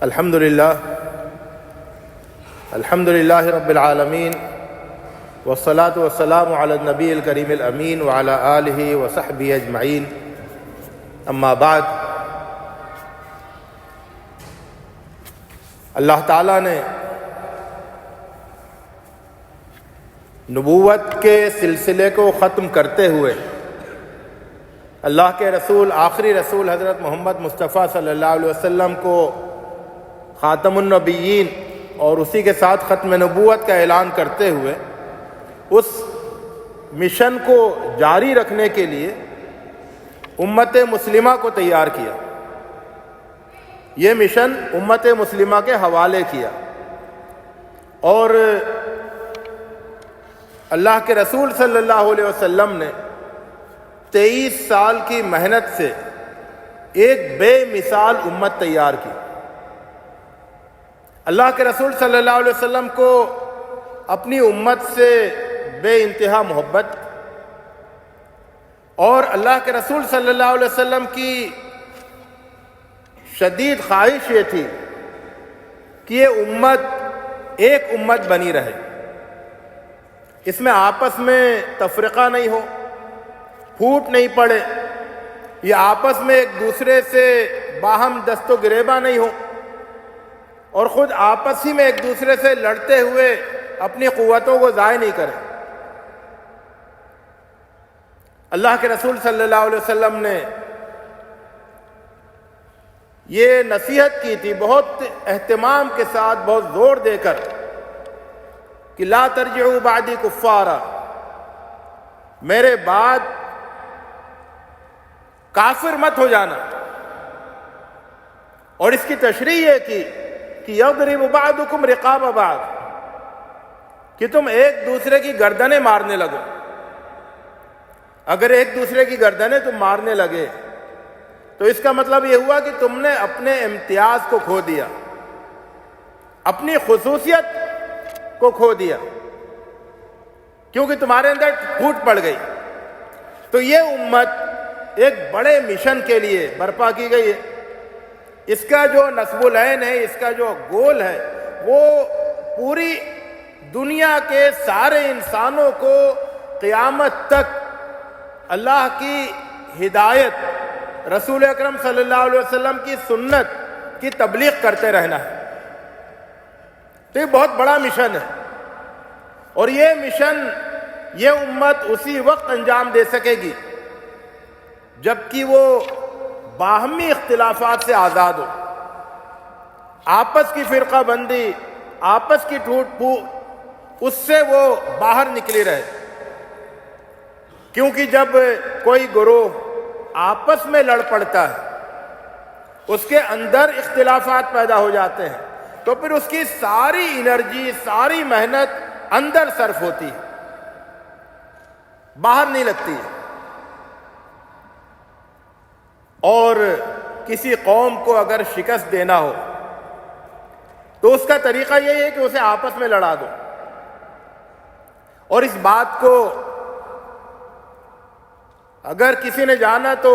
الحمد للہ رب العالمین والصلاة والسلام علی النبی الکریم الامین وعلی آلہ وصحبہ اجمعین اما بعد۔ اللہ تعالیٰ نے نبوت کے سلسلے کو ختم کرتے ہوئے اللہ کے رسول آخری رسول حضرت محمد مصطفیٰ صلی اللہ علیہ وسلم کو خاتم النبیین اور اسی کے ساتھ ختم نبوت کا اعلان کرتے ہوئے اس مشن کو جاری رکھنے کے لیے امت مسلمہ کو تیار کیا۔ یہ مشن امت مسلمہ کے حوالے کیا اور اللہ کے رسول صلی اللہ علیہ وسلم نے 23 سال کی محنت سے ایک بے مثال امت تیار کی۔ اللہ کے رسول صلی اللہ علیہ وسلم کو اپنی امت سے بے انتہا محبت اور اللہ کے رسول صلی اللہ علیہ وسلم کی شدید خواہش یہ تھی کہ یہ امت ایک امت بنی رہے، اس میں آپس میں تفرقہ نہیں ہو، پھوٹ نہیں پڑے، یہ آپس میں ایک دوسرے سے باہم دست و گریباں نہیں ہو اور خود آپس ہی میں ایک دوسرے سے لڑتے ہوئے اپنی قوتوں کو ضائع نہیں کریں۔ اللہ کے رسول صلی اللہ علیہ وسلم نے یہ نصیحت کی تھی بہت اہتمام کے ساتھ، بہت زور دے کر کہ لا ترجعوا بعدی کفارا، میرے بعد کافر مت ہو جانا۔ اور اس کی تشریح یہ کی کہ یضرب بعضکم رقاب بعض، کہ تم ایک دوسرے کی گردنیں مارنے لگو۔ اگر ایک دوسرے کی گردنیں تم مارنے لگے تو اس کا مطلب یہ ہوا کہ تم نے اپنے امتیاز کو کھو دیا، اپنی خصوصیت کو کھو دیا، کیونکہ تمہارے اندر پھوٹ پڑ گئی۔ تو یہ امت ایک بڑے مشن کے لیے برپا کی گئی ہے۔ اس کا جو نصب العین ہے، اس کا جو گول ہے، وہ پوری دنیا کے سارے انسانوں کو قیامت تک اللہ کی ہدایت، رسول اکرم صلی اللہ علیہ وسلم کی سنت کی تبلیغ کرتے رہنا ہے۔ تو یہ بہت بڑا مشن ہے اور یہ مشن، یہ امت اسی وقت انجام دے سکے گی جبکہ وہ باہمی اختلافات سے آزاد ہو، آپس کی فرقہ بندی، آپس کی ٹوٹ پھوٹ، اس سے وہ باہر نکلی رہے۔ کیونکہ جب کوئی گروہ آپس میں لڑ پڑتا ہے، اس کے اندر اختلافات پیدا ہو جاتے ہیں، تو پھر اس کی ساری انرجی، ساری محنت اندر صرف ہوتی ہے، باہر نہیں لگتی ہے۔ اور کسی قوم کو اگر شکست دینا ہو تو اس کا طریقہ یہی ہے کہ اسے آپس میں لڑا دو۔ اور اس بات کو اگر کسی نے جانا تو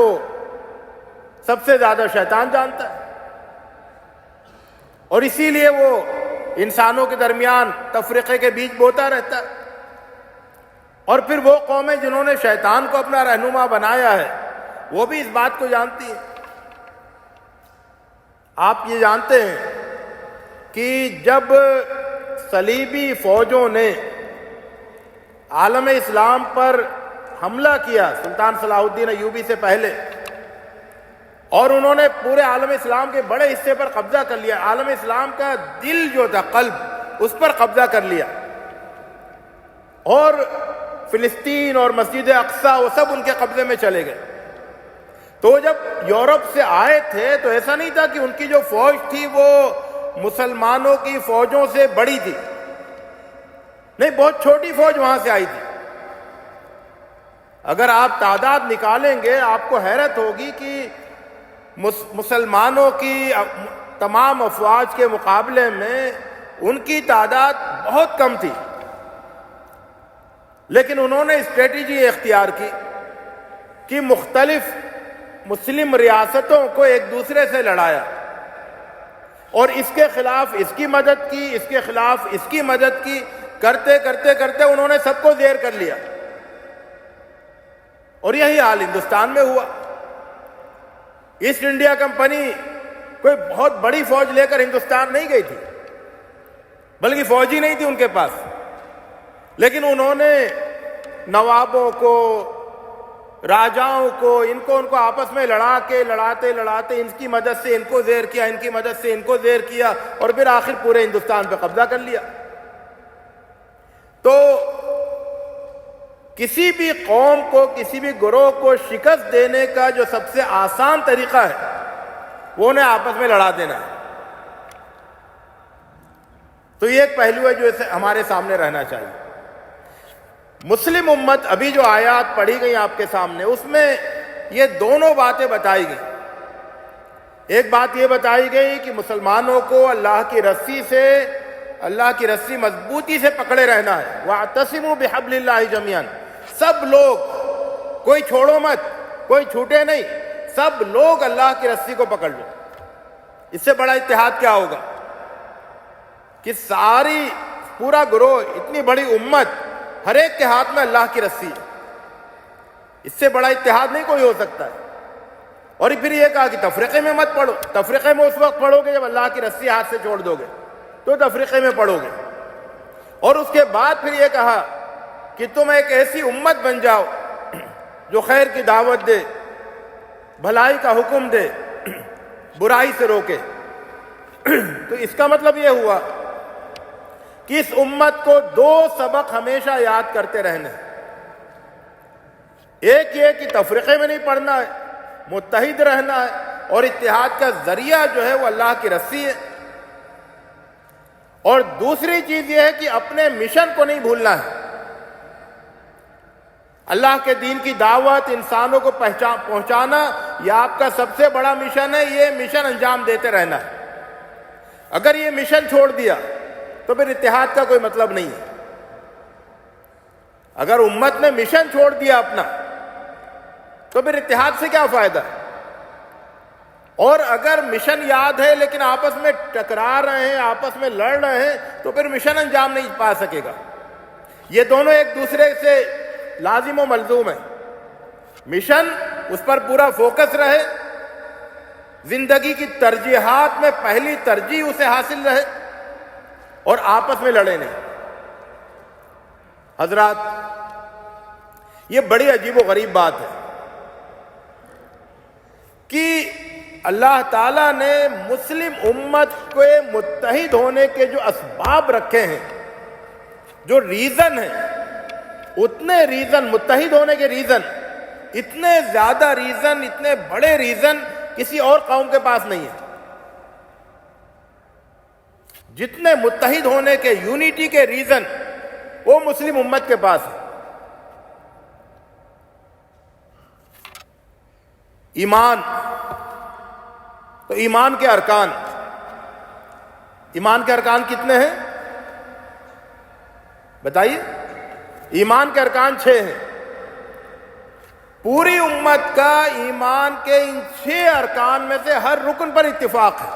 سب سے زیادہ شیطان جانتا ہے، اور اسی لیے وہ انسانوں کے درمیان تفرقے کے بیچ بوتا رہتا ہے۔ اور پھر وہ قومیں جنہوں نے شیطان کو اپنا رہنما بنایا ہے، وہ بھی اس بات کو جانتی ہیں۔ آپ یہ جانتے ہیں کہ جب صلیبی فوجوں نے عالم اسلام پر حملہ کیا، سلطان صلاح الدین ایوبی سے پہلے، اور انہوں نے پورے عالم اسلام کے بڑے حصے پر قبضہ کر لیا، عالم اسلام کا دل جو تھا، قلب، اس پر قبضہ کر لیا، اور فلسطین اور مسجد اقصیٰ وہ سب ان کے قبضے میں چلے گئے۔ تو جب یورپ سے آئے تھے تو ایسا نہیں تھا کہ ان کی جو فوج تھی وہ مسلمانوں کی فوجوں سے بڑی تھی، نہیں، بہت چھوٹی فوج وہاں سے آئی تھی۔ اگر آپ تعداد نکالیں گے آپ کو حیرت ہوگی کہ مسلمانوں کی تمام افواج کے مقابلے میں ان کی تعداد بہت کم تھی، لیکن انہوں نے اسٹریٹجی اختیار کی کہ مختلف مسلم ریاستوں کو ایک دوسرے سے لڑایا، اور اس کے خلاف اس کی مدد کی، اس کے خلاف اس کی مدد کی، کرتے کرتے کرتے انہوں نے سب کو زیر کر لیا، اور یہی حال ہندوستان میں ہوا۔ ایسٹ انڈیا کمپنی کوئی بہت بڑی فوج لے کر ہندوستان نہیں گئی تھی، بلکہ فوج ہی نہیں تھی ان کے پاس، لیکن انہوں نے نوابوں کو، راجاؤں کو، ان کو آپس میں لڑاتے ان کی مدد سے ان کو زیر کیا، ان کی مدد سے ان کو زیر کیا، اور پھر آخر پورے ہندوستان پہ قبضہ کر لیا۔ تو کسی بھی قوم کو، کسی بھی گروہ کو شکست دینے کا جو سب سے آسان طریقہ ہے وہ انہیں آپس میں لڑا دینا ہے۔ تو یہ ایک پہلو ہے جو اسے ہمارے سامنے رہنا چاہیے۔ مسلم امت، ابھی جو آیات پڑھی گئی آپ کے سامنے، اس میں یہ دونوں باتیں بتائی گئی۔ ایک بات یہ بتائی گئی کہ مسلمانوں کو اللہ کی رسی مضبوطی سے پکڑے رہنا ہے۔ وَاعْتَصِمُوا بِحَبْلِ اللَّهِ جَمِيعًا، سب لوگ، کوئی چھوڑو مت، کوئی چھوٹے نہیں، سب لوگ اللہ کی رسی کو پکڑ لو۔ اس سے بڑا اتحاد کیا ہوگا کہ پورا گروہ، اتنی بڑی امت، ہر ایک کے ہاتھ میں اللہ کی رسی ہے۔ اس سے بڑا اتحاد نہیں کوئی ہو سکتا ہے۔ اور پھر یہ کہا کہ تفریقے میں مت پڑھو، تفریقے میں اس وقت پڑھو گے جب اللہ کی رسی ہاتھ سے چھوڑ دو گے تو تفریقے میں پڑھو گے۔ اور اس کے بعد پھر یہ کہا کہ تم ایک ایسی امت بن جاؤ جو خیر کی دعوت دے، بھلائی کا حکم دے، برائی سے روکے۔ تو اس کا مطلب یہ ہوا کہ اس امت کو دو سبق ہمیشہ یاد کرتے رہنے ہیں۔ ایک یہ کہ تفریقے میں نہیں پڑھنا ہے، متحد رہنا ہے، اور اتحاد کا ذریعہ جو ہے وہ اللہ کی رسی ہے۔ اور دوسری چیز یہ ہے کہ اپنے مشن کو نہیں بھولنا ہے۔ اللہ کے دین کی دعوت، انسانوں کو پہنچانا، یہ آپ کا سب سے بڑا مشن ہے۔ یہ مشن انجام دیتے رہنا ہے۔ اگر یہ مشن چھوڑ دیا تو پھر اتحاد کا کوئی مطلب نہیں ہے۔ اگر امت نے مشن چھوڑ دیا اپنا تو پھر اتحاد سے کیا فائدہ ہے؟ اور اگر مشن یاد ہے لیکن آپس میں ٹکرا رہے ہیں، آپس میں لڑ رہے ہیں، تو پھر مشن انجام نہیں پا سکے گا۔ یہ دونوں ایک دوسرے سے لازم و ملزوم ہے۔ مشن، اس پر پورا فوکس رہے، زندگی کی ترجیحات میں پہلی ترجیح اسے حاصل رہے، اور آپس میں لڑے نہیں۔ حضرات، یہ بڑی عجیب و غریب بات ہے کہ اللہ تعالیٰ نے مسلم امت کے متحد ہونے کے جو اسباب رکھے ہیں، جو ریزن ہیں، اتنے ریزن، متحد ہونے کے ریزن، اتنے زیادہ ریزن، اتنے بڑے ریزن کسی اور قوم کے پاس نہیں ہے۔ جتنے متحد ہونے کے، یونٹی کے ریزن، وہ مسلم امت کے پاس ہے۔ ایمان، تو ایمان کے ارکان، ایمان کے ارکان کتنے ہیں بتائیے؟ ایمان کے ارکان 6 ہیں۔ پوری امت کا ایمان کے ان 6 ارکان میں سے ہر رکن پر اتفاق ہے۔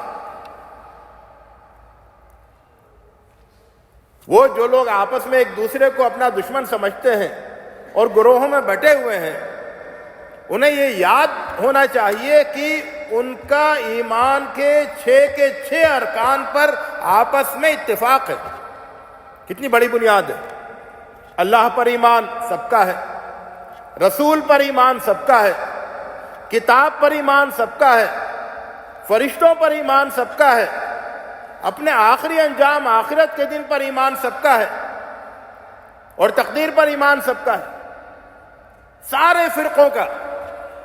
وہ جو لوگ آپس میں ایک دوسرے کو اپنا دشمن سمجھتے ہیں اور گروہوں میں بٹے ہوئے ہیں، انہیں یہ یاد ہونا چاہیے کہ ان کا ایمان کے 6 ارکان پر آپس میں اتفاق ہے۔ کتنی بڑی بنیاد ہے۔ اللہ پر ایمان سب کا ہے، رسول پر ایمان سب کا ہے، کتاب پر ایمان سب کا ہے، فرشتوں پر ایمان سب کا ہے، اپنے آخری انجام آخرت کے دن پر ایمان سب کا ہے، اور تقدیر پر ایمان سب کا ہے۔ سارے فرقوں کا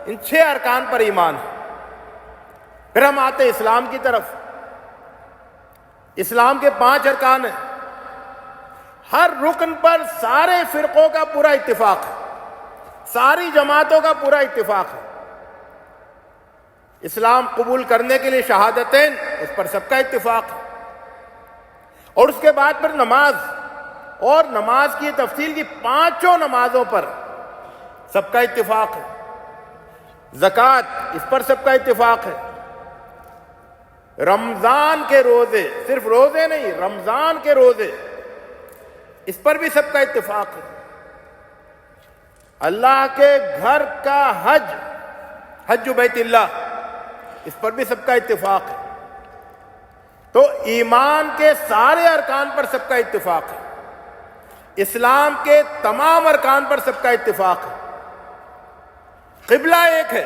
ان 6 ارکان پر ایمان ہے۔ پھر ہم آتے اسلام کی طرف۔ اسلام کے 5 ارکان ہیں۔ ہر رکن پر سارے فرقوں کا پورا اتفاق ہے، ساری جماعتوں کا پورا اتفاق ہے۔ اسلام قبول کرنے کے لیے شہادتین، اس پر سب کا اتفاق ہے۔ اور اس کے بعد پھر نماز، اور نماز کی تفصیل کی 5 نمازوں پر سب کا اتفاق ہے۔ زکوٰۃ، اس پر سب کا اتفاق ہے۔ رمضان کے روزے، صرف روزے نہیں، رمضان کے روزے، اس پر بھی سب کا اتفاق ہے۔ اللہ کے گھر کا حج، حج بیت اللہ، اس پر بھی سب کا اتفاق ہے۔ تو ایمان کے سارے ارکان پر سب کا اتفاق ہے، اسلام کے تمام ارکان پر سب کا اتفاق ہے۔ قبلہ ایک ہے،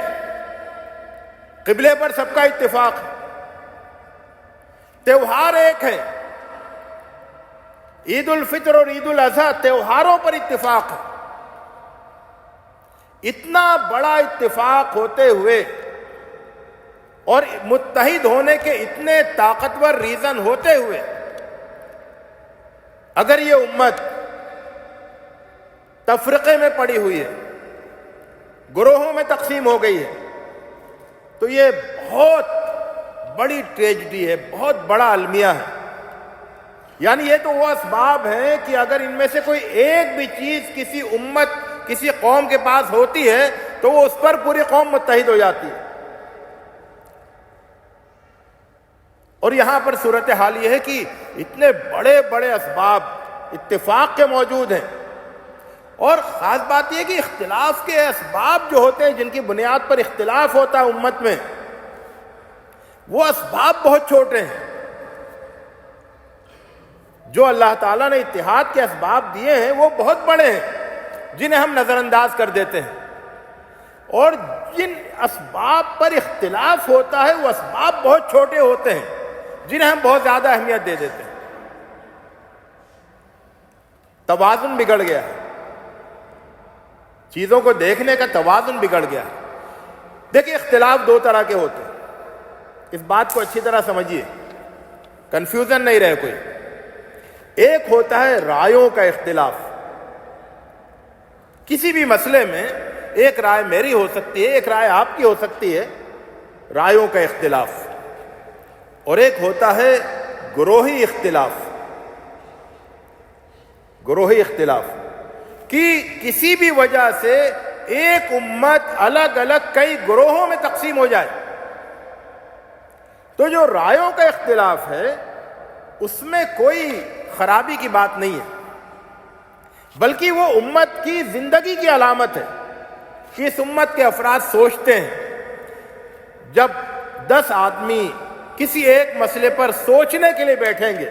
قبلے پر سب کا اتفاق ہے۔ تہوار ایک ہے، عید الفطر اور عید الاضحیٰ، تہواروں پر اتفاق ہے۔ اتنا بڑا اتفاق ہوتے ہوئے اور متحد ہونے کے اتنے طاقتور ریزن ہوتے ہوئے، اگر یہ امت تفرقے میں پڑی ہوئی ہے، گروہوں میں تقسیم ہو گئی ہے، تو یہ بہت بڑی ٹریجڈی ہے، بہت بڑا المیہ ہے۔ یعنی یہ تو وہ اسباب ہیں کہ اگر ان میں سے کوئی ایک بھی چیز کسی امت، کسی قوم کے پاس ہوتی ہے تو وہ اس پر پوری قوم متحد ہو جاتی ہے۔ اور یہاں پر صورتحال یہ ہے کہ اتنے بڑے بڑے اسباب اتفاق کے موجود ہیں، اور خاص بات یہ کہ اختلاف کے اسباب جو ہوتے ہیں، جن کی بنیاد پر اختلاف ہوتا ہے امت میں، وہ اسباب بہت چھوٹے ہیں۔ جو اللہ تعالیٰ نے اتحاد کے اسباب دیے ہیں وہ بہت بڑے ہیں، جنہیں ہم نظر انداز کر دیتے ہیں، اور جن اسباب پر اختلاف ہوتا ہے وہ اسباب بہت چھوٹے ہوتے ہیں، جنہیں ہم بہت زیادہ اہمیت دے دیتے ہیں۔ توازن بگڑ گیا ہے، چیزوں کو دیکھنے کا توازن بگڑ گیا ہے۔ دیکھیں، اختلاف دو طرح کے ہوتے ہیں، اس بات کو اچھی طرح سمجھیے، کنفیوژن نہیں رہے کوئی۔ ایک ہوتا ہے رائوں کا اختلاف، کسی بھی مسئلے میں ایک رائے میری ہو سکتی ہے، ایک رائے آپ کی ہو سکتی ہے، رائوں کا اختلاف۔ اور ایک ہوتا ہے گروہی اختلاف، گروہی اختلاف کہ کسی بھی وجہ سے ایک امت الگ الگ کئی گروہوں میں تقسیم ہو جائے۔ تو جو رائوں کا اختلاف ہے اس میں کوئی خرابی کی بات نہیں ہے، بلکہ وہ امت کی زندگی کی علامت ہے کہ اس امت کے افراد سوچتے ہیں۔ جب 10 آدمی کسی ایک مسئلے پر سوچنے کے لیے بیٹھیں گے،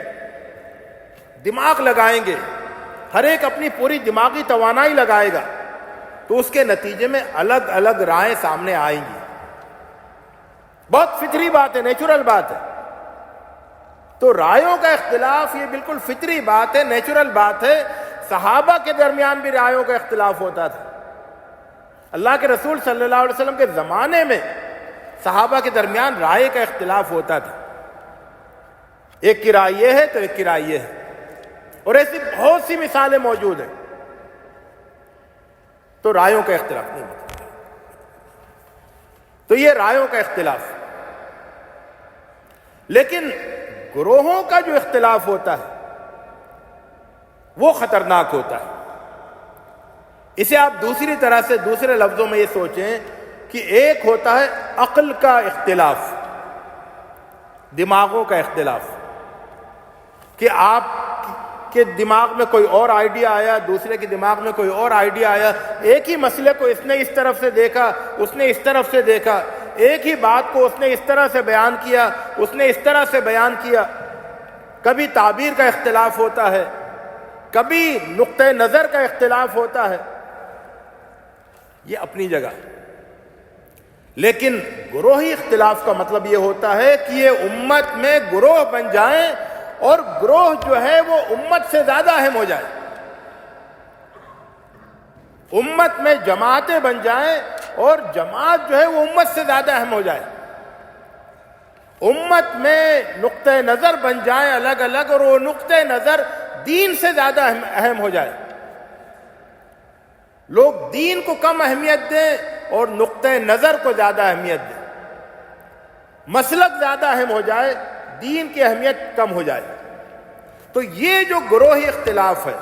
دماغ لگائیں گے، ہر ایک اپنی پوری دماغی توانائی لگائے گا، تو اس کے نتیجے میں الگ الگ رائیں سامنے آئیں گی۔ بہت فطری بات ہے، نیچرل بات ہے۔ تو رائوں کا اختلاف یہ بالکل فطری بات ہے، نیچرل بات ہے۔ صحابہ کے درمیان بھی رائوں کا اختلاف ہوتا تھا۔ اللہ کے رسول صلی اللہ علیہ وسلم کے زمانے میں صحابہ کے درمیان رائے کا اختلاف ہوتا تھا، ایک کی رائے یہ ہے تو ایک کی رائے یہ ہے، اور ایسی بہت سی مثالیں موجود ہیں۔ تو رائوں کا اختلاف نہیں ہوتا۔ تو یہ رائوں کا اختلاف، لیکن گروہوں کا جو اختلاف ہوتا ہے وہ خطرناک ہوتا ہے۔ اسے آپ دوسری طرح سے، دوسرے لفظوں میں یہ سوچیں کہ ایک ہوتا ہے عقل کا اختلاف، دماغوں کا اختلاف، کہ آپ کے دماغ میں کوئی اور آئیڈیا آیا، دوسرے کے دماغ میں کوئی اور آئیڈیا آیا، ایک ہی مسئلے کو اس نے اس طرف سے دیکھا، اس نے اس طرف سے دیکھا، ایک ہی بات کو اس نے اس طرح سے بیان کیا، اس نے اس طرح سے بیان کیا۔ کبھی تعبیر کا اختلاف ہوتا ہے، کبھی نقطہ نظر کا اختلاف ہوتا ہے، یہ اپنی جگہ۔ لیکن گروہی اختلاف کا مطلب یہ ہوتا ہے کہ یہ امت میں گروہ بن جائیں، اور گروہ جو ہے وہ امت سے زیادہ اہم ہو جائے، امت میں جماعتیں بن جائیں اور جماعت جو ہے وہ امت سے زیادہ اہم ہو جائے، امت میں نقطہ نظر بن جائیں الگ الگ، اور وہ نقطہ نظر دین سے زیادہ اہم ہو جائے، لوگ دین کو کم اہمیت دیں اور نقطہ نظر کو زیادہ اہمیت دیں، مسلک زیادہ اہم ہو جائے، دین کی اہمیت کم ہو جائے۔ تو یہ جو گروہی اختلاف ہے،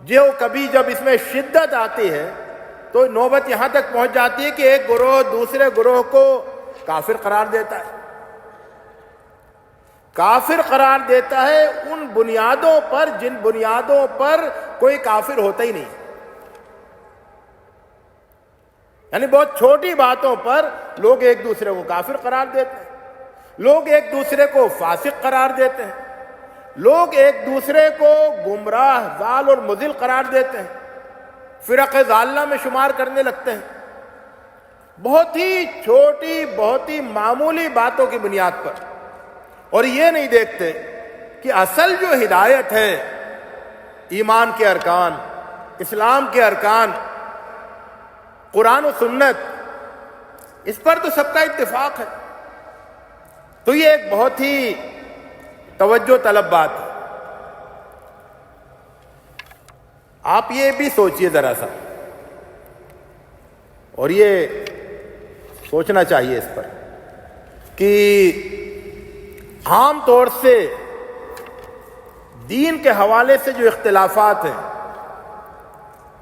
جو کبھی جب اس میں شدت آتی ہے تو نوبت یہاں تک پہنچ جاتی ہے کہ ایک گروہ دوسرے گروہ کو کافر قرار دیتا ہے، کافر قرار دیتا ہے ان بنیادوں پر جن بنیادوں پر کوئی کافر ہوتا ہی نہیں. یعنی بہت چھوٹی باتوں پر لوگ ایک دوسرے کو کافر قرار دیتے ہیں، لوگ ایک دوسرے کو فاسق قرار دیتے ہیں، لوگ ایک دوسرے کو گمراہ، ضال اور مضل قرار دیتے ہیں، فرق ضالہ میں شمار کرنے لگتے ہیں. بہت ہی چھوٹی، بہت ہی معمولی باتوں کی بنیاد پر. اور یہ نہیں دیکھتے کہ اصل جو ہدایت ہے، ایمان کے ارکان، اسلام کے ارکان، قرآن و سنت، اس پر تو سب کا اتفاق ہے. تو یہ ایک بہت ہی توجہ طلب بات ہے. آپ یہ بھی سوچئے ذرا سا، اور یہ سوچنا چاہیے اس پر کہ عام طور سے دین کے حوالے سے جو اختلافات ہیں،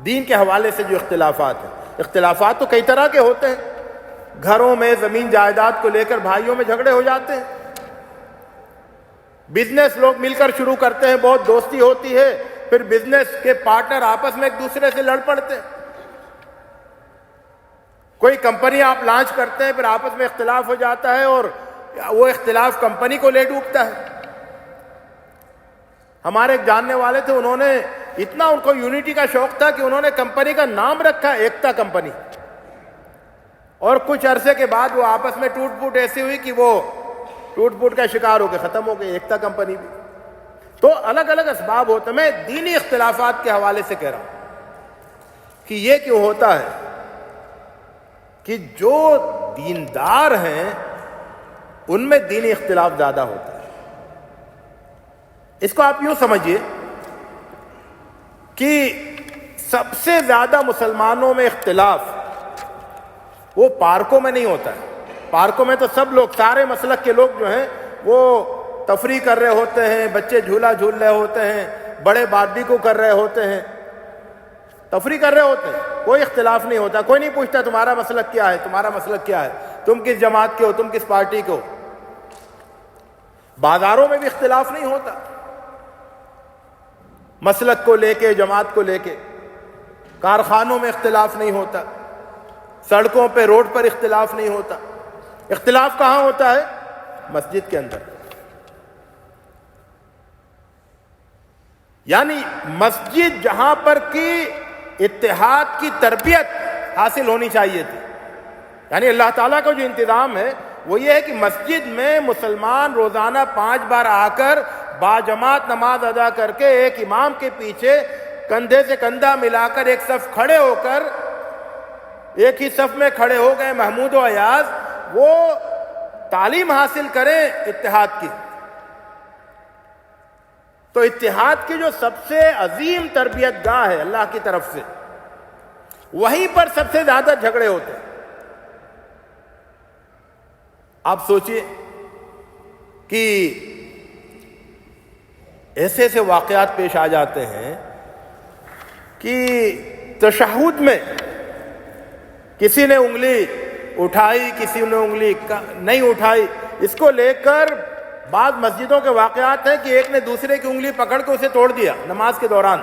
دین کے حوالے سے جو اختلافات تو کئی طرح کے ہوتے ہیں. گھروں میں زمین جائیداد کو لے کر بھائیوں میں جھگڑے ہو جاتے ہیں. بزنس لوگ مل کر شروع کرتے ہیں، بہت دوستی ہوتی ہے، پھر بزنس کے پارٹنر آپس میں ایک دوسرے سے لڑ پڑتے ہیں. کوئی کمپنی آپ لانچ کرتے ہیں، پھر آپس میں اختلاف ہو جاتا ہے اور وہ اختلاف کمپنی کو لے ڈوبتا ہے. ہمارے ایک جاننے والے تھے، انہوں نے اتنا، ان کو یونٹی کا شوق تھا کہ انہوں نے کمپنی کا نام رکھا ایکتا کمپنی. اور کچھ عرصے کے بعد وہ آپس میں ٹوٹ پھوٹ ایسی ہوئی کہ وہ ٹوٹ پھوٹ کا شکار ہو کے ختم ہو گئی ایکتا کمپنی بھی. تو الگ الگ اسباب ہوتے ہیں. میں دینی اختلافات کے حوالے سے کہہ رہا ہوں کہ یہ کیوں ہوتا ہے کہ جو دیندار ہیں ان میں دینی اختلاف زیادہ ہوتا ہے. اس کو آپ یوں سمجھیے کہ سب سے زیادہ مسلمانوں میں اختلاف وہ پارکوں میں نہیں ہوتا ہے. پارکوں میں تو سب لوگ، سارے مسلک کے لوگ جو ہیں وہ تفریح کر رہے ہوتے ہیں، بچے جھولا جھول رہے ہوتے ہیں، بڑے باربیکیو کر رہے ہوتے ہیں، تفریح کر رہے ہوتے ہیں. کوئی اختلاف نہیں ہوتا. کوئی نہیں پوچھتا تمہارا مسلک کیا ہے، تمہارا مسلک کیا ہے، تم کس جماعت کے ہو، تم کس پارٹی کے ہو. بازاروں میں بھی اختلاف نہیں ہوتا، مسلک کو لے کے، جماعت کو لے کے. کارخانوں میں اختلاف نہیں ہوتا، سڑکوں پہ، روڈ پر اختلاف نہیں ہوتا. اختلاف کہاں ہوتا ہے؟ مسجد کے اندر. یعنی مسجد جہاں پر کی اتحاد کی تربیت حاصل ہونی چاہیے تھی. یعنی اللہ تعالیٰ کا جو انتظام ہے وہ یہ ہے کہ مسجد میں مسلمان روزانہ 5 بار آ کر باجماعت نماز ادا کر کے ایک امام کے پیچھے کندھے سے کندھا ملا کر ایک صف کھڑے ہو کر، ایک ہی صف میں کھڑے ہو گئے محمود و ایاز، وہ تعلیم حاصل کریں اتحاد کی. تو اتحاد کی جو سب سے عظیم تربیت گاہ ہے اللہ کی طرف سے، وہیں پر سب سے زیادہ جھگڑے ہوتے ہیں. آپ سوچئے کہ ایسے ایسے واقعات پیش آ جاتے ہیں کہ تشہد میں کسی نے انگلی اٹھائی، کسی نے انگلی نہیں اٹھائی. اس کو لے کر بعض مسجدوں کے واقعات ہیں کہ ایک نے دوسرے کی انگلی پکڑ کے اسے توڑ دیا نماز کے دوران.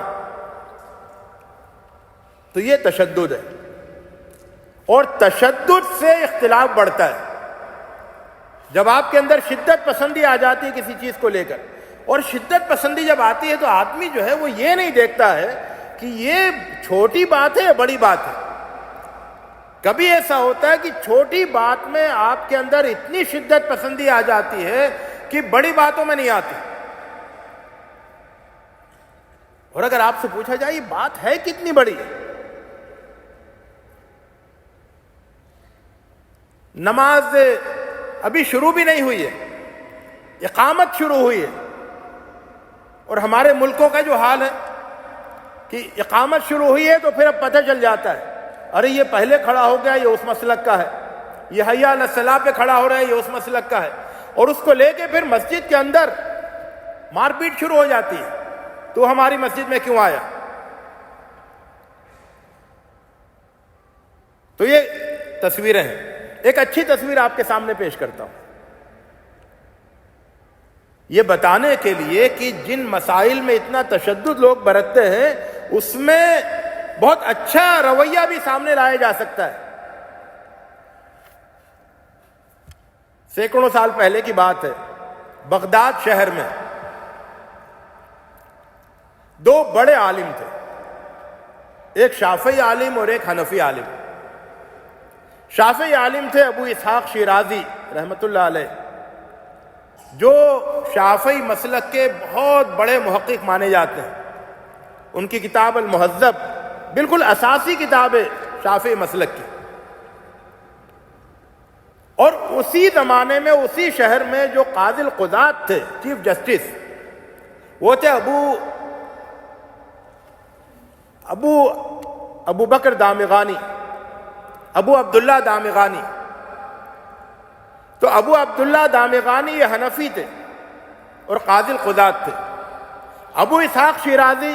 تو یہ تشدد ہے، اور تشدد سے اختلاف بڑھتا ہے. جب آپ کے اندر شدت پسندی آ جاتی ہے کسی چیز کو لے کر، اور شدت پسندی جب آتی ہے تو آدمی جو ہے وہ یہ نہیں دیکھتا ہے کہ یہ چھوٹی بات ہے یا بڑی بات ہے. کبھی ایسا ہوتا ہے کہ چھوٹی بات میں آپ کے اندر اتنی شدت پسندی آ جاتی ہے کہ بڑی باتوں میں نہیں آتی. اور اگر آپ سے پوچھا جائے یہ بات ہے کتنی بڑی ہے، نماز ابھی شروع بھی نہیں ہوئی ہے، اقامت شروع ہوئی ہے، اور ہمارے ملکوں کا جو حال ہے کہ اقامت شروع ہوئی ہے تو پھر اب پتہ چل جاتا ہے ارے یہ پہلے کھڑا ہو گیا، یہ اس مسلک کا ہے، یہ حی علی الصلاۃ پہ کھڑا ہو رہا ہے، یہ اس مسلک کا ہے. اور اس کو لے کے پھر مسجد کے اندر مار پیٹ شروع ہو جاتی ہے. تو ہماری مسجد میں کیوں آیا؟ تو یہ تصویریں ہیں. ایک اچھی تصویر آپ کے سامنے پیش کرتا ہوں. یہ بتانے کے لیے کہ جن مسائل میں اتنا تشدد لوگ برتتے ہیں اس میں بہت اچھا رویہ بھی سامنے لایا جا سکتا ہے. سینکڑوں سال پہلے کی بات ہے، بغداد شہر میں دو بڑے عالم تھے، ایک شافعی عالم اور ایک حنفی عالم. شافعی عالم تھے ابو اسحاق شیرازی رحمۃ اللہ علیہ، جو شافعی مسلک کے بہت بڑے محقق مانے جاتے ہیں. ان کی کتاب المہذب بالکل اساسی کتاب ہے شافعی مسلک کی. اور اسی زمانے میں اسی شہر میں جو قاضی القضات تھے، چیف جسٹس، وہ تھے ابو بکر دامغانی، ابو عبداللہ دامغانی. تو ابو عبداللہ دامغانی یہ حنفی تھے اور قاضی القضات تھے. ابو اسحاق شیرازی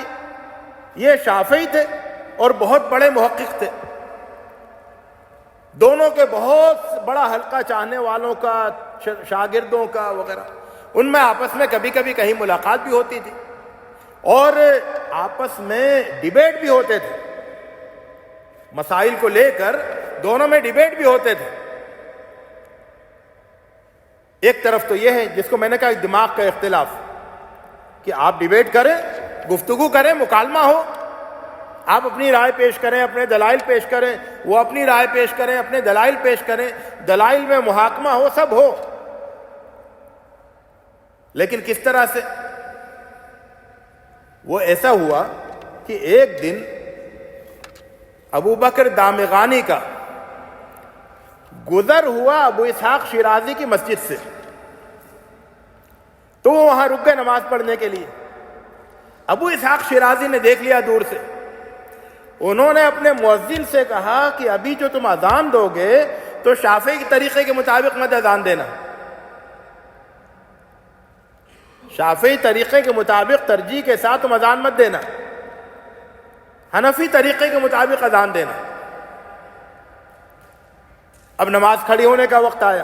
یہ شافعی تھے اور بہت بڑے محقق تھے. دونوں کے بہت بڑا حلقہ چاہنے والوں کا، شاگردوں کا وغیرہ. ان میں آپس میں کبھی کبھی کہیں ملاقات بھی ہوتی تھی اور آپس میں ڈیبیٹ بھی ہوتے تھے. مسائل کو لے کر دونوں میں ڈیبیٹ بھی ہوتے تھے. ایک طرف تو یہ ہے جس کو میں نے کہا دماغ کا اختلاف، کہ آپ ڈیبیٹ کریں، گفتگو کریں، مکالمہ ہو، آپ اپنی رائے پیش کریں، اپنے دلائل پیش کریں، وہ اپنی رائے پیش کریں، اپنے دلائل پیش کریں، دلائل میں محاکمہ ہو، سب ہو. لیکن کس طرح سے؟ وہ ایسا ہوا کہ ایک دن ابو بکر دامغانی کا گزر ہوا ابو اسحاق شیرازی کی مسجد سے، تو وہ وہاں رک گئے نماز پڑھنے کے لیے. ابو اسحاق شیرازی نے دیکھ لیا دور سے. انہوں نے اپنے مؤذن سے کہا کہ ابھی جو تم اذان دو گے تو شافعی کے طریقے کے مطابق مت اذان دینا، شافعی طریقے کے مطابق ترجیح کے ساتھ تم اذان مت دینا، حنفی طریقے کے مطابق اذان دینا. اب نماز کھڑی ہونے کا وقت آیا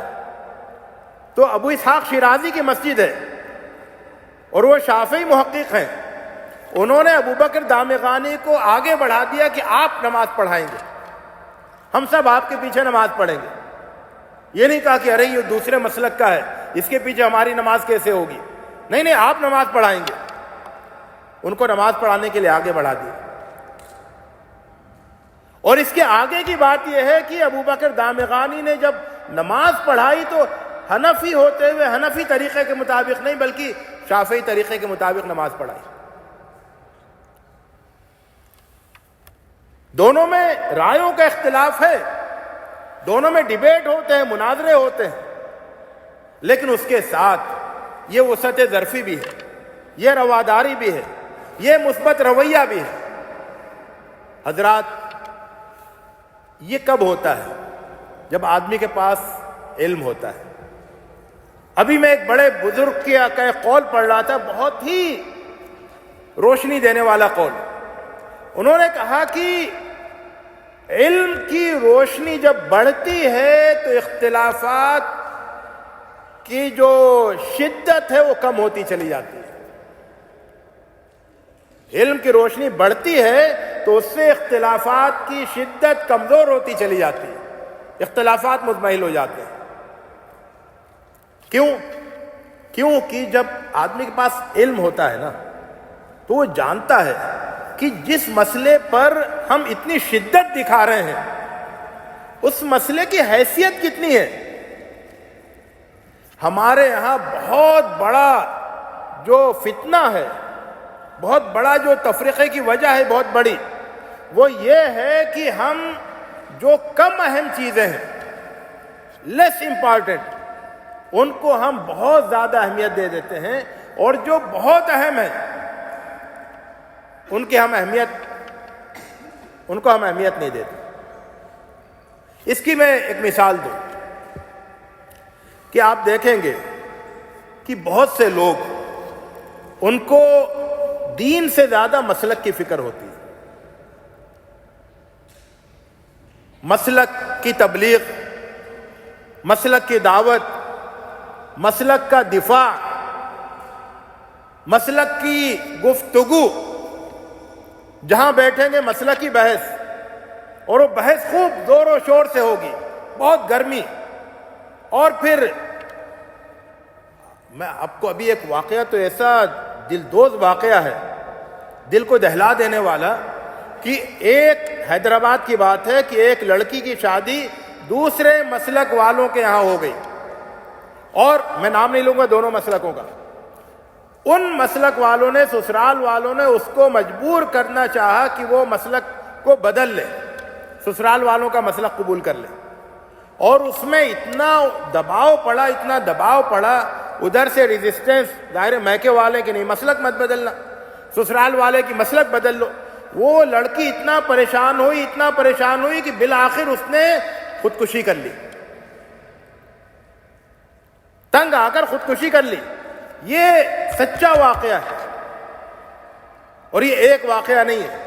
تو ابو اسحاق شیرازی کی مسجد ہے اور وہ شافعی محقق ہیں. انہوں نے ابو بکر دامغانی کو آگے بڑھا دیا کہ آپ نماز پڑھائیں گے، ہم سب آپ کے پیچھے نماز پڑھیں گے. یہ نہیں کہا کہ ارے یہ دوسرے مسلک کا ہے، اس کے پیچھے ہماری نماز کیسے ہوگی. نہیں، آپ نماز پڑھائیں گے. ان کو نماز پڑھانے کے لیے آگے بڑھا دیا. اور اس کے آگے کی بات یہ ہے کہ ابو بکر دامغانی نے جب نماز پڑھائی تو حنفی ہوتے ہوئے حنفی طریقے کے مطابق نہیں بلکہ شافعی طریقے کے مطابق نماز پڑھائی. دونوں میں رائوں کا اختلاف ہے، دونوں میں ڈیبیٹ ہوتے ہیں، مناظرے ہوتے ہیں، لیکن اس کے ساتھ یہ وسعت ظرفی بھی ہے، یہ رواداری بھی ہے، یہ مثبت رویہ بھی ہے. حضرات، یہ کب ہوتا ہے؟ جب آدمی کے پاس علم ہوتا ہے. ابھی میں ایک بڑے بزرگ کا ایک قول پڑھ رہا تھا، بہت ہی روشنی دینے والا قول. انہوں نے کہا کہ علم کی روشنی جب بڑھتی ہے تو اختلافات کی جو شدت ہے وہ کم ہوتی چلی جاتی ہے. علم کی روشنی بڑھتی ہے تو اس سے اختلافات کی شدت کمزور ہوتی چلی جاتی ہے، اختلافات مزمحل ہو جاتے ہیں. کیوں کہ جب آدمی کے پاس علم ہوتا ہے نا تو وہ جانتا ہے کہ جس مسئلے پر ہم اتنی شدت دکھا رہے ہیں اس مسئلے کی حیثیت کتنی ہے. ہمارے یہاں بہت بڑا جو فتنہ ہے، بہت بڑا جو تفریقے کی وجہ ہے بہت بڑی، وہ یہ ہے کہ ہم جو کم اہم چیزیں ہیں، لیس امپارٹنٹ، ان کو ہم بہت زیادہ اہمیت دے دیتے ہیں، اور جو بہت اہم ہے ان کو ہم اہمیت نہیں دیتے. اس کی میں ایک مثال دوں کہ آپ دیکھیں گے کہ بہت سے لوگ، ان کو دین سے زیادہ مسلک کی فکر ہوتی ہے. مسلک کی تبلیغ، مسلک کی دعوت، مسلک کا دفاع، مسلک کی گفتگو، جہاں بیٹھیں گے مسلک کی بحث، اور وہ بحث خوب زور و شور سے ہوگی، بہت گرمی. اور پھر میں آپ کو ابھی ایک واقعہ، تو ایسا دلدوز واقعہ ہے، دل کو دہلا دینے والا، کہ ایک حیدرآباد کی بات ہے کہ ایک لڑکی کی شادی دوسرے مسلک والوں کے یہاں ہو گئی، اور میں نام نہیں لوں گا دونوں مسلکوں کا. ان مسلک والوں نے، سسرال والوں نے اس کو مجبور کرنا چاہا کہ وہ مسلک کو بدل لے، سسرال والوں کا مسلک قبول کر لے. اور اس میں اتنا دباؤ پڑا، ادھر سے ریزسٹنس، ظاہر میکے والے کہ نہیں مسلک مت بدلنا، سسرال والے کی مسلک بدل لو. وہ لڑکی اتنا پریشان ہوئی کہ بالآخر اس نے خودکشی کر لی، تنگ آ کر خودکشی کر لی. یہ سچا واقعہ ہے، اور یہ ایک واقعہ نہیں ہے،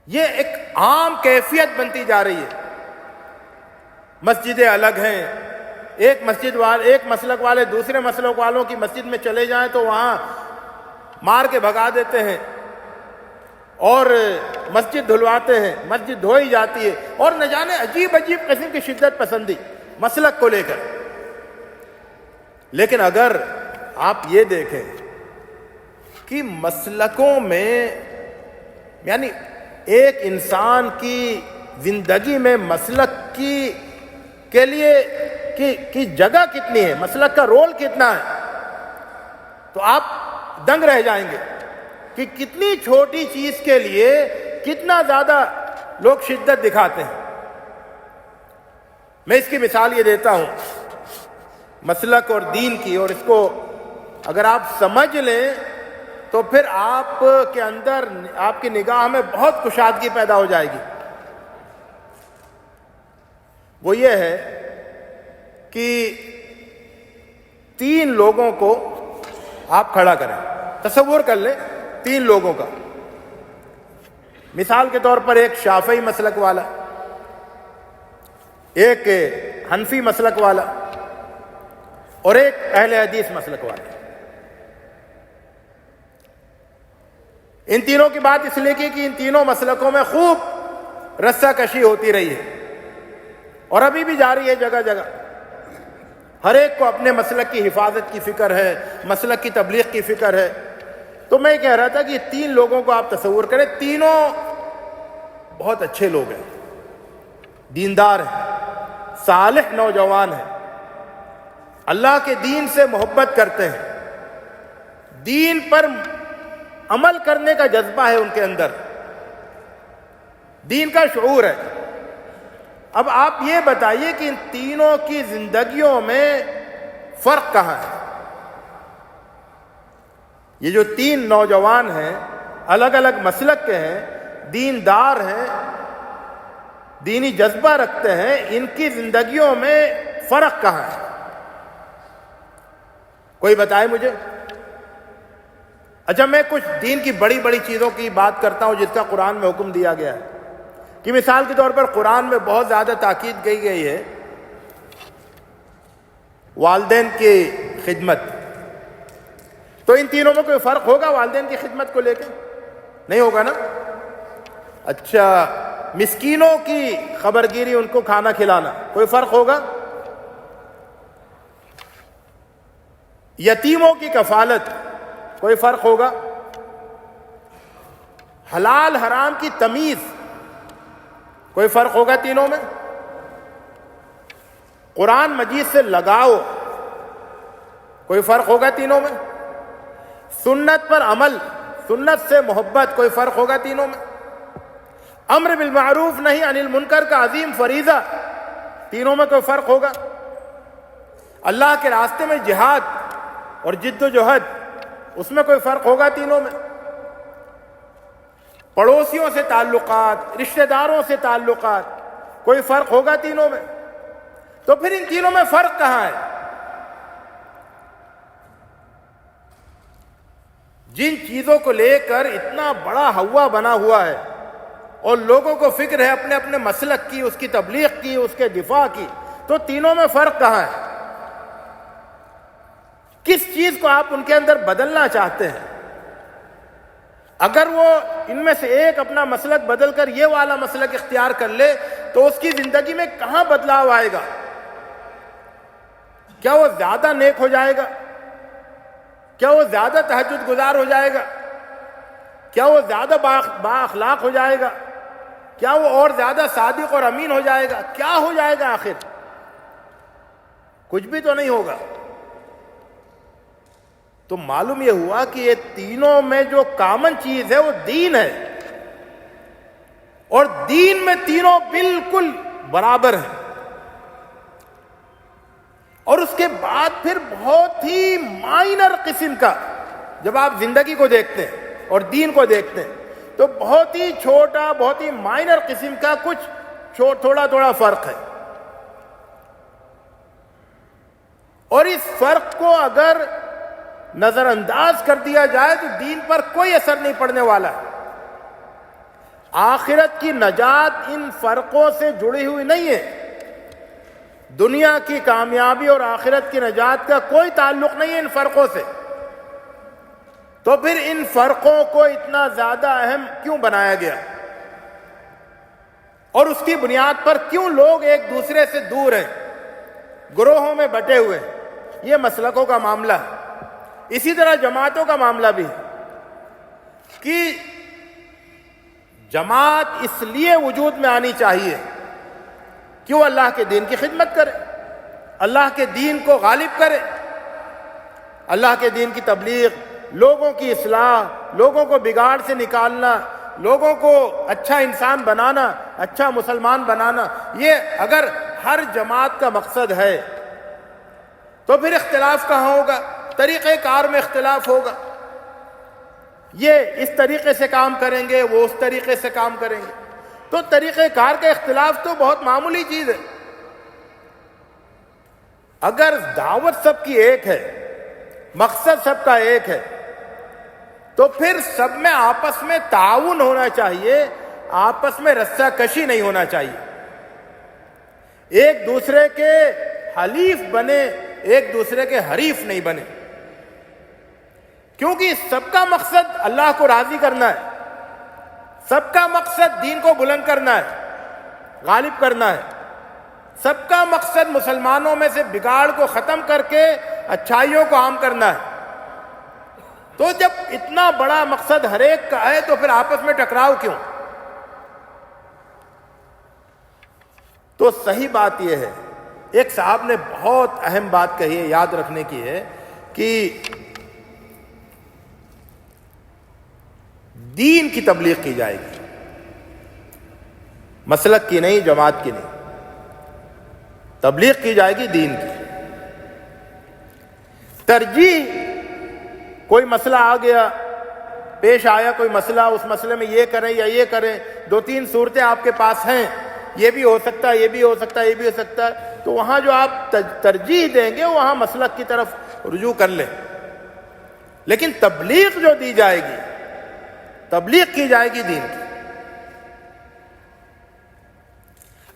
یہ ایک عام کیفیت بنتی جا رہی ہے. مسجدیں الگ ہیں، ایک مسلک والے دوسرے مسلک والوں کی مسجد میں چلے جائیں تو وہاں مار کے بھگا دیتے ہیں، اور مسجد دھلواتے ہیں، مسجد دھوئی جاتی ہے، اور نہ جانے عجیب قسم کی شدت پسندی مسلک کو لے کر. لیکن اگر آپ یہ دیکھیں کہ مسلکوں میں، یعنی ایک انسان کی زندگی میں مسلک کے لیے کی جگہ کتنی ہے، مسلک کا رول کتنا ہے، تو آپ دنگ رہ جائیں گے کہ کتنی چھوٹی چیز کے لیے کتنا زیادہ لوگ شدت دکھاتے ہیں. میں اس کی مثال یہ دیتا ہوں مسلک اور دین کی، اور اس کو اگر آپ سمجھ لیں تو پھر آپ کے اندر، آپ کی نگاہ میں بہت کشادگی پیدا ہو جائے گی. وہ یہ ہے کہ 3 لوگوں کو آپ کھڑا کریں، تصور کر لیں 3 لوگوں کا. مثال کے طور پر ایک شافعی مسلک والا، ایک حنفی مسلک والا، اور ایک اہل حدیث مسلک والا. ان تینوں کی بات اس لیے کی کہ ان تینوں مسلکوں میں خوب رسہ کشی ہوتی رہی ہے، اور ابھی بھی جاری ہے جگہ جگہ. ہر ایک کو اپنے مسلک کی حفاظت کی فکر ہے، مسلک کی تبلیغ کی فکر ہے. تو میں کہہ رہا تھا کہ 3 لوگوں کو آپ تصور کریں، تینوں بہت اچھے لوگ ہیں، دیندار ہیں، صالح نوجوان ہیں، اللہ کے دین سے محبت کرتے ہیں، دین پر عمل کرنے کا جذبہ ہے ان کے اندر، دین کا شعور ہے. اب آپ یہ بتائیے کہ ان تینوں کی زندگیوں میں فرق کہاں ہے؟ یہ جو 3 نوجوان ہیں، الگ الگ مسلک کے ہیں، دیندار ہیں، دینی جذبہ رکھتے ہیں، ان کی زندگیوں میں فرق کہاں ہے؟ کوئی بتائے مجھے. اچھا، میں کچھ دین کی بڑی بڑی چیزوں کی بات کرتا ہوں جس کا قرآن میں حکم دیا گیا ہے. کہ مثال کے طور پر قرآن میں بہت زیادہ تاکید کی گئی ہے والدین کی خدمت. تو ان تینوں میں کوئی فرق ہوگا والدین کی خدمت کو لے کے؟ نہیں ہوگا نا. اچھا، مسکینوں کی خبرگیری، ان کو کھانا کھلانا، کوئی فرق ہوگا؟ یتیموں کی کفالت، کوئی فرق ہوگا؟ حلال حرام کی تمیز، کوئی فرق ہوگا تینوں میں؟ قرآن مجید سے لگاؤ، کوئی فرق ہوگا تینوں میں؟ سنت پر عمل، سنت سے محبت، کوئی فرق ہوگا تینوں میں؟ امر بالمعروف نہی عن المنکر کا عظیم فریضہ، تینوں میں کوئی فرق ہوگا؟ اللہ کے راستے میں جہاد اور جد و جہد، اس میں کوئی فرق ہوگا تینوں میں؟ پڑوسیوں سے تعلقات، رشتہ داروں سے تعلقات، کوئی فرق ہوگا تینوں میں؟ تو پھر ان تینوں میں فرق کہاں ہے؟ جن چیزوں کو لے کر اتنا بڑا ہوا بنا ہوا ہے اور لوگوں کو فکر ہے اپنے اپنے مسلک کی، اس کی تبلیغ کی، اس کے دفاع کی، تو تینوں میں فرق کہاں ہے؟ کس چیز کو آپ ان کے اندر بدلنا چاہتے ہیں. اگر وہ ان میں سے ایک اپنا مسلک بدل کر یہ والا مسلک اختیار کر لے تو اس کی زندگی میں کہاں بدلاؤ آئے گا؟ کیا وہ زیادہ نیک ہو جائے گا؟ کیا وہ زیادہ تہجد گزار ہو جائے گا؟ کیا وہ زیادہ با اخلاق ہو جائے گا؟ کیا وہ اور زیادہ صادق اور امین ہو جائے گا؟ کیا ہو جائے گا آخر؟ کچھ بھی تو نہیں ہوگا. تو معلوم یہ ہوا کہ یہ تینوں میں جو کامن چیز ہے وہ دین ہے، اور دین میں تینوں بالکل برابر ہیں. اور اس کے بعد پھر بہت ہی مائنر قسم کا، جب آپ زندگی کو دیکھتے ہیں اور دین کو دیکھتے ہیں تو بہت ہی چھوٹا، بہت ہی مائنر قسم کا کچھ تھوڑا تھوڑا فرق ہے. اور اس فرق کو اگر نظر انداز کر دیا جائے تو دین پر کوئی اثر نہیں پڑنے والا ہے. آخرت کی نجات ان فرقوں سے جڑی ہوئی نہیں ہے. دنیا کی کامیابی اور آخرت کی نجات کا کوئی تعلق نہیں ہے ان فرقوں سے. تو پھر ان فرقوں کو اتنا زیادہ اہم کیوں بنایا گیا؟ اور اس کی بنیاد پر کیوں لوگ ایک دوسرے سے دور ہیں، گروہوں میں بٹے ہوئے ہیں؟ یہ مسلکوں کا معاملہ ہے. اسی طرح جماعتوں کا معاملہ بھی ہے کہ جماعت اس لیے وجود میں آنی چاہیے کہ وہ اللہ کے دین کی خدمت کرے، اللہ کے دین کو غالب کرے، اللہ کے دین کی تبلیغ، لوگوں کی اصلاح، لوگوں کو بگاڑ سے نکالنا، لوگوں کو اچھا انسان بنانا، اچھا مسلمان بنانا. یہ اگر ہر جماعت کا مقصد ہے تو پھر اختلاف کہاں ہوگا؟ طریقہ کار میں اختلاف ہوگا. یہ اس طریقے سے کام کریں گے، وہ اس طریقے سے کام کریں گے. تو طریقہ کار کا اختلاف تو بہت معمولی چیز ہے. اگر دعوت سب کی ایک ہے، مقصد سب کا ایک ہے، تو پھر سب میں آپس میں تعاون ہونا چاہیے، آپس میں رسہ کشی نہیں ہونا چاہیے. ایک دوسرے کے حلیف بنے، ایک دوسرے کے حریف نہیں بنے. کیونکہ سب کا مقصد اللہ کو راضی کرنا ہے، سب کا مقصد دین کو بلند کرنا ہے، غالب کرنا ہے. سب کا مقصد مسلمانوں میں سے بگاڑ کو ختم کر کے اچھائیوں کو عام کرنا ہے. تو جب اتنا بڑا مقصد ہر ایک کا ہے تو پھر آپس میں ٹکراؤ کیوں؟ تو صحیح بات یہ ہے، ایک صاحب نے بہت اہم بات کہی ہے، یاد رکھنے کی ہے کہ دین کی تبلیغ کی جائے گی، مسلک کی نہیں، جماعت کی نہیں. تبلیغ کی جائے گی دین کی. ترجیح کوئی مسئلہ آ گیا، پیش آیا کوئی مسئلہ، اس مسئلے میں یہ کریں یا یہ کریں، دو تین صورتیں آپ کے پاس ہیں، یہ بھی ہو سکتا ہے، یہ بھی ہو سکتا ہے، یہ بھی ہو سکتا ہے، تو وہاں جو آپ ترجیح دیں گے وہاں مسلک کی طرف رجوع کر لیں. لیکن تبلیغ جو دی جائے گی، تبلیغ کی جائے گی دین کی.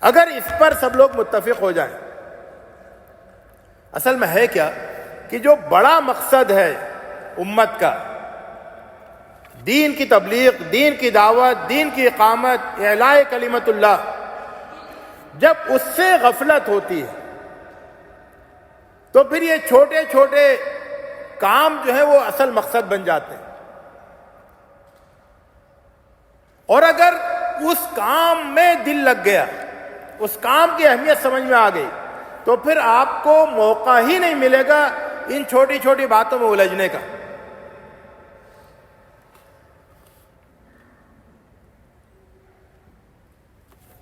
اگر اس پر سب لوگ متفق ہو جائیں، اصل میں ہے کیا کہ جو بڑا مقصد ہے امت کا، دین کی تبلیغ، دین کی دعوت، دین کی اقامت، اعلاء کلمت اللہ، جب اس سے غفلت ہوتی ہے تو پھر یہ چھوٹے چھوٹے کام جو ہے وہ اصل مقصد بن جاتے ہیں. اور اگر اس کام میں دل لگ گیا، اس کام کی اہمیت سمجھ میں آ گئی، تو پھر آپ کو موقع ہی نہیں ملے گا ان چھوٹی چھوٹی باتوں میں الجھنے کا.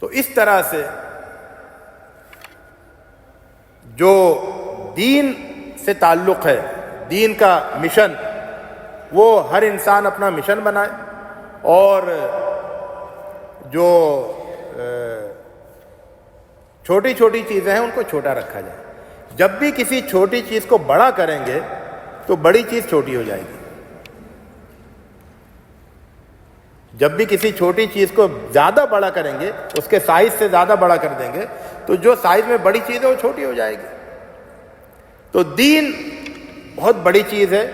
تو اس طرح سے جو دین سے تعلق ہے، دین کا مشن، وہ ہر انسان اپنا مشن بنائے، اور جو چھوٹی چھوٹی چیزیں ہیں ان کو چھوٹا رکھا جائے. جب بھی کسی چھوٹی چیز کو بڑا کریں گے تو بڑی چیز چھوٹی ہو جائے گی. جب بھی کسی چھوٹی چیز کو زیادہ بڑا کریں گے، اس کے سائز سے زیادہ بڑا کر دیں گے، تو جو سائز میں بڑی چیز ہے وہ چھوٹی ہو جائے گی. تو دین بہت بڑی چیز ہے،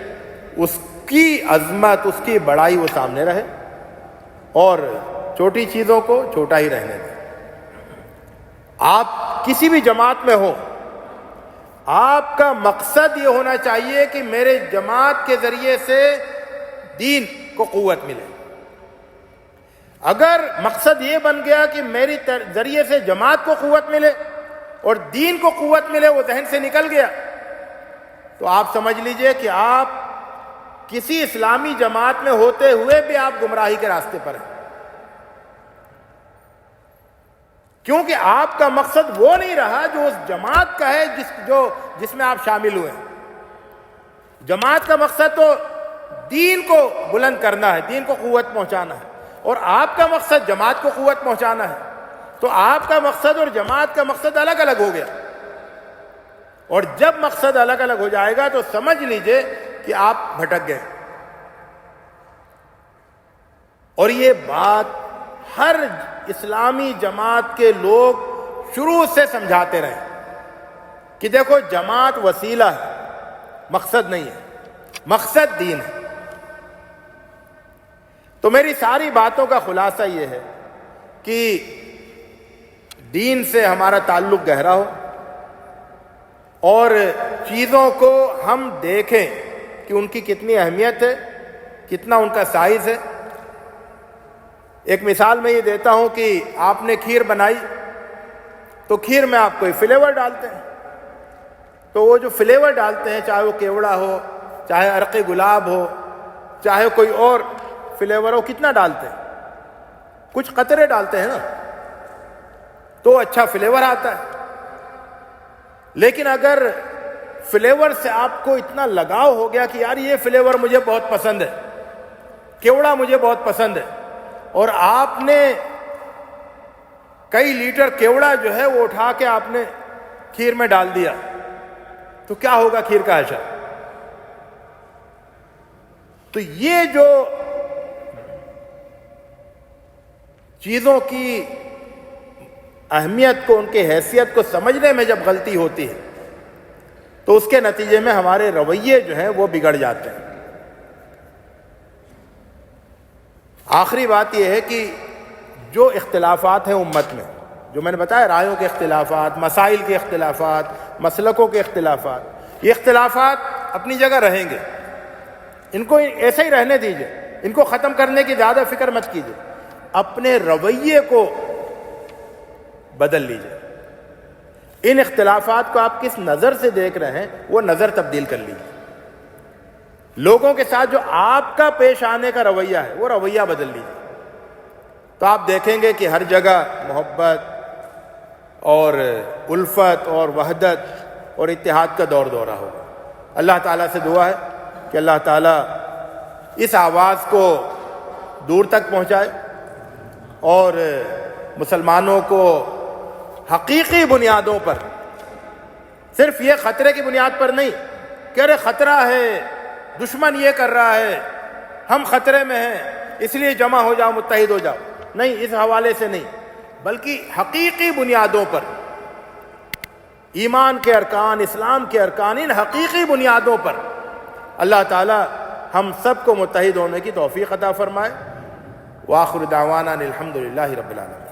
اس کی عظمت، اس کی بڑائی وہ سامنے رہے، اور چھوٹی چیزوں کو چھوٹا ہی رہنے دیں۔ آپ کسی بھی جماعت میں ہو، آپ کا مقصد یہ ہونا چاہیے کہ میرے جماعت کے ذریعے سے دین کو قوت ملے۔ اگر مقصد یہ بن گیا کہ میری ذریعے سے جماعت کو قوت ملے اور دین کو قوت ملے، وہ ذہن سے نکل گیا، تو آپ سمجھ لیجئے کہ آپ کسی اسلامی جماعت میں ہوتے ہوئے بھی آپ گمراہی کے راستے پر ہیں، کیونکہ آپ کا مقصد وہ نہیں رہا جو اس جماعت کا ہے جس میں آپ شامل ہوئے ہیں۔ جماعت کا مقصد تو دین کو بلند کرنا ہے، دین کو قوت پہنچانا ہے، اور آپ کا مقصد جماعت کو قوت پہنچانا ہے، تو آپ کا مقصد اور جماعت کا مقصد الگ الگ ہو گیا، اور جب مقصد الگ الگ ہو جائے گا تو سمجھ لیجئے کہ آپ بھٹک گئے۔ اور یہ بات ہر اسلامی جماعت کے لوگ شروع سے سمجھاتے رہے کہ دیکھو جماعت وسیلہ ہے، مقصد نہیں ہے، مقصد دین ہے۔ تو میری ساری باتوں کا خلاصہ یہ ہے کہ دین سے ہمارا تعلق گہرا ہو، اور چیزوں کو ہم دیکھیں کہ ان کی کتنی اہمیت ہے، کتنا ان کا سائز ہے۔ ایک مثال میں یہ دیتا ہوں کہ آپ نے کھیر بنائی تو کھیر میں آپ کوئی فلیور ڈالتے ہیں، تو وہ جو فلیور ڈالتے ہیں، چاہے وہ کیوڑا ہو، چاہے عرق گلاب ہو، چاہے کوئی اور فلیور ہو، کتنا ڈالتے ہیں؟ کچھ قطرے ڈالتے ہیں نا، تو اچھا فلیور آتا ہے۔ لیکن اگر فلیور سے آپ کو اتنا لگاؤ ہو گیا کہ یار یہ فلیور مجھے بہت پسند ہے، کیوڑا مجھے بہت پسند ہے، اور آپ نے کئی لیٹر کیوڑا جو ہے وہ اٹھا کے آپ نے کھیر میں ڈال دیا، تو کیا ہوگا کھیر کا حشر؟ تو یہ جو چیزوں کی اہمیت کو، ان کی حیثیت کو سمجھنے میں جب غلطی ہوتی ہے تو اس کے نتیجے میں ہمارے رویے جو ہیں وہ بگڑ جاتے ہیں۔ آخری بات یہ ہے کہ جو اختلافات ہیں امت میں، جو میں نے بتایا، رائیوں کے اختلافات، مسائل کے اختلافات، مسلکوں کے اختلافات، یہ اختلافات اپنی جگہ رہیں گے، ان کو ایسے ہی رہنے دیجئے، ان کو ختم کرنے کی زیادہ فکر مت کیجئے، اپنے رویے کو بدل لیجئے۔ ان اختلافات کو آپ کس نظر سے دیکھ رہے ہیں وہ نظر تبدیل کر لیجئے۔ لوگوں کے ساتھ جو آپ کا پیش آنے کا رویہ ہے وہ رویہ بدل لیجئے، تو آپ دیکھیں گے کہ ہر جگہ محبت اور الفت اور وحدت اور اتحاد کا دور دورہ ہوگا۔ اللہ تعالیٰ سے دعا ہے کہ اللہ تعالیٰ اس آواز کو دور تک پہنچائے اور مسلمانوں کو حقیقی بنیادوں پر، صرف یہ خطرے کی بنیاد پر نہیں کہ ارے خطرہ ہے، دشمن یہ کر رہا ہے، ہم خطرے میں ہیں اس لیے جمع ہو جاؤ، متحد ہو جاؤ، نہیں، اس حوالے سے نہیں، بلکہ حقیقی بنیادوں پر، ایمان کے ارکان، اسلام کے ارکان، ان حقیقی بنیادوں پر اللہ تعالی ہم سب کو متحد ہونے کی توفیق عطا فرمائے۔ وآخر دعوانا الحمدللہ رب العالمین۔